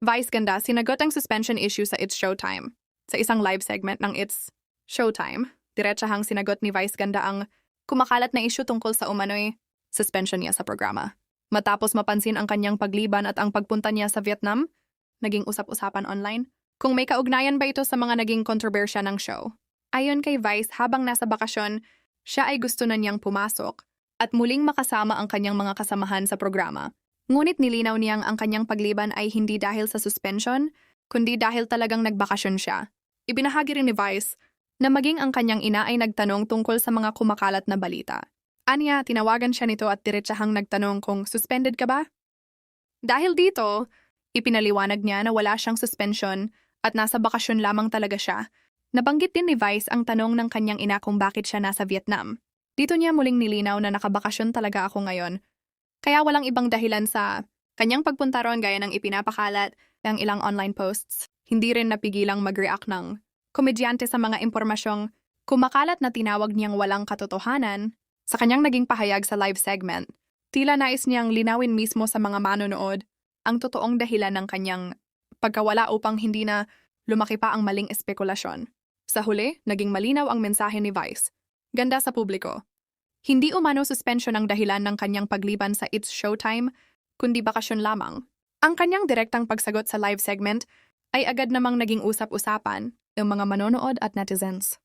Vice ganda, sinagot ang suspension issue sa It's Showtime. Sa isang live segment ng It's Showtime, diretsahang sinagot ni Vice ganda ang kumakalat na issue tungkol sa umano'y suspension niya sa programa. Matapos mapansin ang kanyang pagliban at ang pagpunta niya sa Vietnam, naging usap-usapan online kung may kaugnayan ba ito sa mga naging kontrobersya ng show. Ayon kay Vice, habang nasa bakasyon, siya ay gusto na niyang pumasok at muling makasama ang kanyang mga kasamahan sa programa. Ngunit nilinaw niyang ang kanyang pagliban ay hindi dahil sa suspension, kundi dahil talagang nagbakasyon siya. Ibinahagi rin ni Vice na maging ang kanyang ina ay nagtanong tungkol sa mga kumakalat na balita. Anya, tinawagan siya nito at diretsahang nagtanong kung suspended ka ba? Dahil dito, ipinaliwanag niya na wala siyang suspension at nasa bakasyon lamang talaga siya. Nabanggit din ni Vice ang tanong ng kanyang ina kung bakit siya nasa Vietnam. Dito niya muling nilinaw na nakabakasyon talaga ako ngayon. Kaya walang ibang dahilan sa kanyang pagpunta ron gaya ng ipinapakalat ng ilang online posts. Hindi rin napigilang mag-react ng komedyante sa mga impormasyong kumakalat na tinawag niyang walang katotohanan sa kanyang naging pahayag sa live segment. Tila nais niyang linawin mismo sa mga manonood ang totoong dahilan ng kanyang pagkawala upang hindi na lumaki pa ang maling espekulasyon. Sa huli, naging malinaw ang mensahe ni Vice. Ganda sa publiko. Hindi umano suspension ang dahilan ng kanyang pagliban sa It's Showtime, kundi bakasyon lamang. Ang kanyang direktang pagsagot sa live segment ay agad namang naging usap-usapan ng mga manonood at netizens.